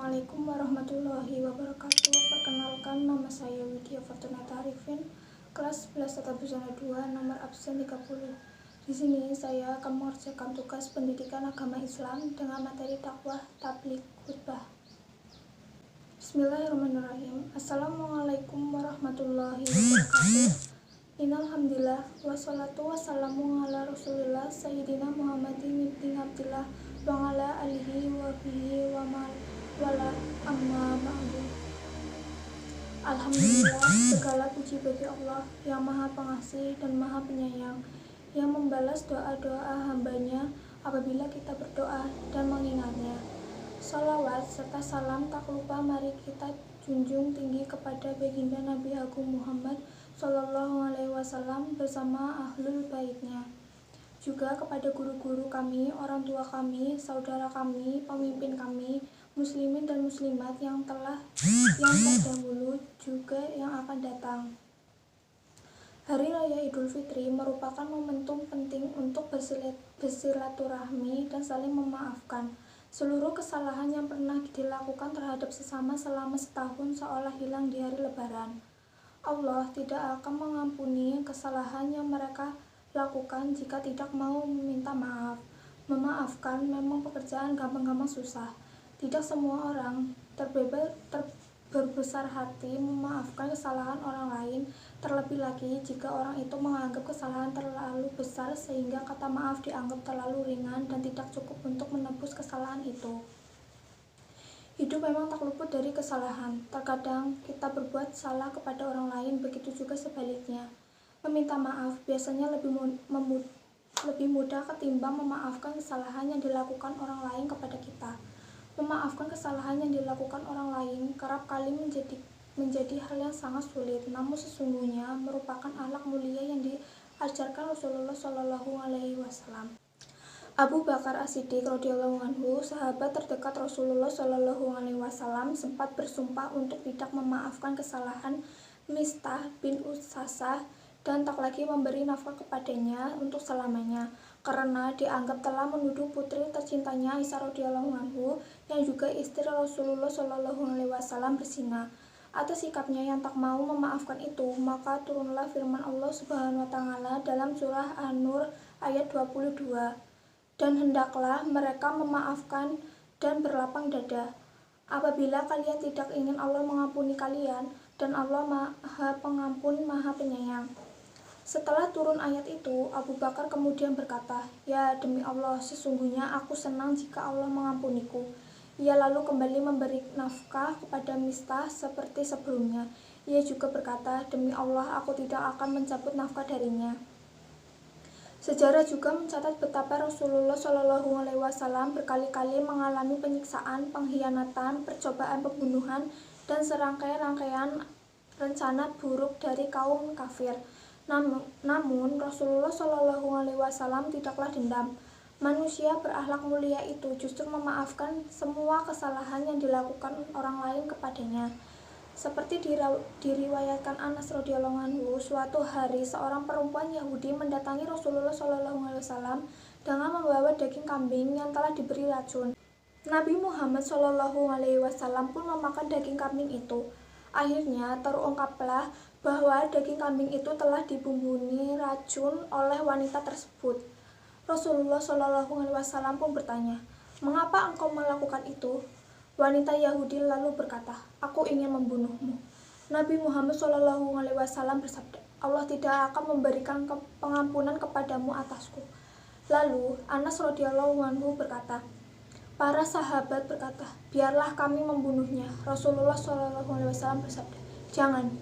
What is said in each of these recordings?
Assalamualaikum warahmatullahi wabarakatuh. Perkenalkan, nama saya Widya Fortunata Arifin, kelas 11 Tata Busana 2, nomor absen 30. Di sini saya akan mengerjakan tugas pendidikan agama Islam dengan materi dakwah, tabligh, khutbah. Bismillahirrahmanirrahim. Assalamualaikum warahmatullahi wabarakatuh. Innalhamdulillah wassalatu wassalamu ala rasulillah sayyidina Muhammadin ibni Abdillah wa ala alihi wa bihi wa wala amma ba'du. Alhamdulillah, segala puji bagi Allah yang maha pengasih dan maha penyayang, yang membalas doa-doa hambanya apabila kita berdoa dan mengingatnya. Salawat serta salam tak lupa mari kita junjung tinggi kepada baginda Nabi Agung Muhammad Sallallahu Alaihi Wasallam bersama ahlul baitnya. Juga kepada guru-guru kami, orang tua kami, saudara kami, pemimpin kami, muslimin dan muslimat yang terdahulu juga yang akan datang. Hari Raya Idul Fitri merupakan momentum penting untuk bersilaturahmi dan saling memaafkan. Seluruh kesalahan yang pernah dilakukan terhadap sesama selama setahun seolah hilang di hari Lebaran. Allah tidak akan mengampuni kesalahan yang mereka lakukan jika tidak mau meminta maaf. Memaafkan memang pekerjaan gampang-gampang susah. Tidak semua orang berbesar hati memaafkan kesalahan orang lain, terlebih lagi jika orang itu menganggap kesalahan terlalu besar sehingga kata maaf dianggap terlalu ringan dan tidak cukup untuk menebus kesalahan itu. Hidup memang tak luput dari kesalahan. Terkadang kita berbuat salah kepada orang lain, begitu juga sebaliknya. Meminta maaf biasanya lebih mudah ketimbang memaafkan kesalahan yang dilakukan orang lain kepada kita. Memaafkan kesalahan yang dilakukan orang lain kerap kali menjadi hal yang sangat sulit, namun sesungguhnya merupakan akhlak mulia yang diajarkan Rasulullah Shallallahu Alaihi Wasallam. Abu Bakar As-Siddiq radhiyallahu anhu, sahabat terdekat Rasulullah Shallallahu Alaihi Wasallam, sempat bersumpah untuk tidak memaafkan kesalahan Mistah bin Usasah dan tak lagi memberi nafkah kepadanya untuk selamanya, karena dianggap telah menuduh putri tercintanya Aisyah radhiyallahu anhu yang juga istri Rasulullah Shallallahu Alaihi Wasallam berzina. Atas sikapnya yang tak mau memaafkan itu, maka turunlah firman Allah Subhanahu wa taala dalam surah An-Nur ayat 22. Dan hendaklah mereka memaafkan dan berlapang dada apabila kalian tidak ingin Allah mengampuni kalian, dan Allah Maha Pengampun Maha Penyayang. Setelah turun ayat itu, Abu Bakar kemudian berkata, "Ya demi Allah, sesungguhnya aku senang jika Allah mengampuniku." Ia lalu kembali memberi nafkah kepada Mistah seperti sebelumnya. Ia juga berkata, "Demi Allah, aku tidak akan mencabut nafkah darinya." Sejarah juga mencatat betapa Rasulullah Shallallahu Alaihi Wasallam berkali-kali mengalami penyiksaan, pengkhianatan, percobaan pembunuhan, dan serangkaian rencana buruk dari kaum kafir. Namun Rasulullah Shallallahu Alaihi Wasallam tidaklah dendam. Manusia berakhlak mulia itu justru memaafkan semua kesalahan yang dilakukan orang lain kepadanya. Seperti diriwayatkan Anas radhiyallahu anhu, suatu hari seorang perempuan Yahudi mendatangi Rasulullah Shallallahu Alaihi Wasallam dengan membawa daging kambing yang telah diberi racun. Nabi Muhammad Shallallahu Alaihi Wasallam pun memakan daging kambing itu. Akhirnya terungkaplah bahwa daging kambing itu telah dibumbuni racun oleh wanita tersebut. Rasulullah Shallallahu Alaihi Wasallam pun bertanya, "Mengapa engkau melakukan itu?" Wanita Yahudi lalu berkata, "Aku ingin membunuhmu." Nabi Muhammad Shallallahu Alaihi Wasallam bersabda, "Allah tidak akan memberikan pengampunan kepadamu atasku." Lalu Anas radhiyallahu anhu berkata, para sahabat berkata, "Biarlah kami membunuhnya." Rasulullah Shallallahu Alaihi Wasallam bersabda, "Jangan."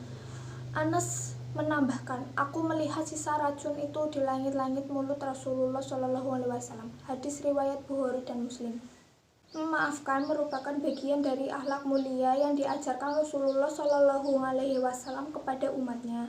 Anas menambahkan, "Aku melihat sisa racun itu di langit-langit mulut Rasulullah Shallallahu Alaihi Wasallam." Hadis riwayat Bukhari dan Muslim. Memaafkan merupakan bagian dari akhlak mulia yang diajarkan Rasulullah Shallallahu Alaihi Wasallam kepada umatnya.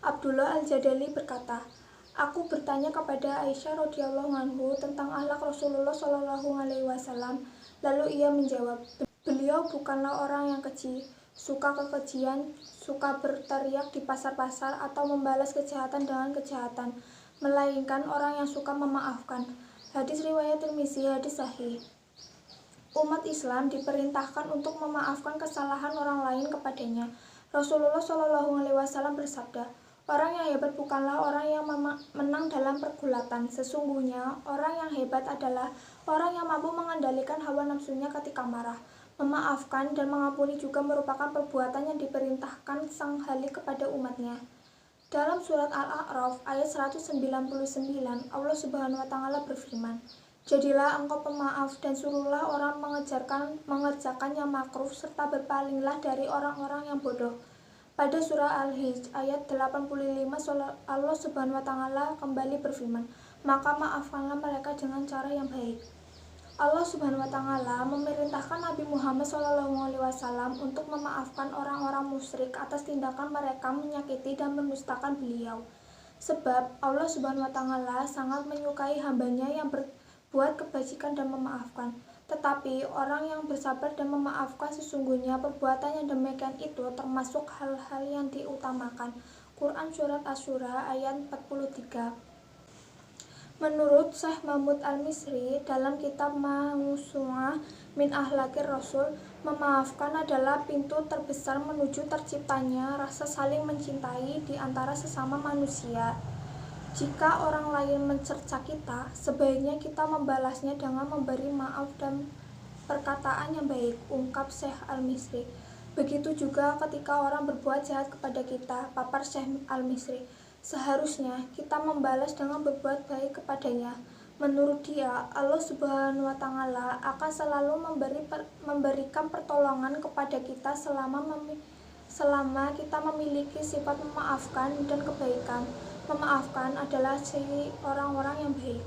Abdullah Al-Jadali berkata, "Aku bertanya kepada Aisyah radhiyallahu anhu tentang akhlak Rasulullah Shallallahu Alaihi Wasallam. Lalu ia menjawab, beliau bukanlah orang yang keji, suka kekejian, suka berteriak di pasar-pasar atau membalas kejahatan dengan kejahatan, melainkan orang yang suka memaafkan." Hadis riwayat Tirmizi, hadis sahih. Umat Islam diperintahkan untuk memaafkan kesalahan orang lain kepadanya. Rasulullah Shallallahu Alaihi Wasallam bersabda, orang yang hebat bukanlah orang yang menang dalam pergulatan. Sesungguhnya orang yang hebat adalah orang yang mampu mengendalikan hawa nafsunya ketika marah. Memaafkan dan mengampuni juga merupakan perbuatan yang diperintahkan Sang Khalik kepada umatnya. Dalam surat Al-A'raf ayat 199, Allah Subhanahu wa taala berfirman, jadilah engkau pemaaf dan suruhlah orang mengerjakan yang makruh serta berpalinglah dari orang-orang yang bodoh. Pada surah Al-Hijr ayat 85 Allah Subhanahu wa taala kembali berfirman, maka maafkanlah mereka dengan cara yang baik. Allah Subhanahu wa taala memerintahkan Nabi Muhammad SAW untuk memaafkan orang-orang musyrik atas tindakan mereka menyakiti dan mendustakan beliau. Sebab Allah Subhanahu wa taala sangat menyukai hambanya yang berbuat kebajikan dan memaafkan. Tetapi orang yang bersabar dan memaafkan sesungguhnya perbuatan yang demikian itu termasuk hal-hal yang diutamakan. Quran Surat Asy-Syura ayat 43. Menurut Syekh Mahmud Al-Misri dalam kitab Mausu'ah min Akhlaqir Rasul, memaafkan adalah pintu terbesar menuju terciptanya rasa saling mencintai di antara sesama manusia. Jika orang lain mencerca kita, sebaiknya kita membalasnya dengan memberi maaf dan perkataan yang baik, ungkap Syekh Al-Misri. Begitu juga ketika orang berbuat jahat kepada kita, papar Syekh Al-Misri. Seharusnya kita membalas dengan berbuat baik kepadanya. Menurut dia, Allah Subhanahu wa taala akan selalu memberikan pertolongan kepada kita selama kita memiliki sifat memaafkan dan kebaikan. Memaafkan adalah ciri orang-orang yang baik.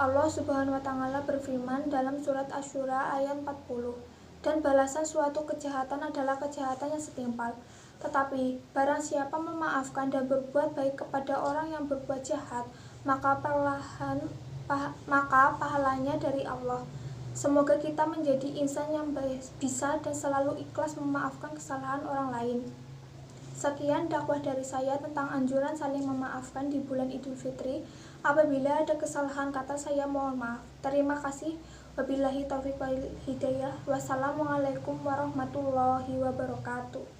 Allah Subhanahu wa taala berfirman dalam surat Asy-Syura ayat 40, dan balasan suatu kejahatan adalah kejahatan yang setimpal. Tetapi barang siapa memaafkan dan berbuat baik kepada orang yang berbuat jahat, maka pahalanya dari Allah. Semoga kita menjadi insan yang bisa dan selalu ikhlas memaafkan kesalahan orang lain. Sekian dakwah dari saya tentang anjuran saling memaafkan di bulan Idul Fitri. Apabila ada kesalahan kata, saya mohon maaf. Terima kasih. Wabillahi taufiq wal hidayah. Wassalamualaikum warahmatullahi wabarakatuh.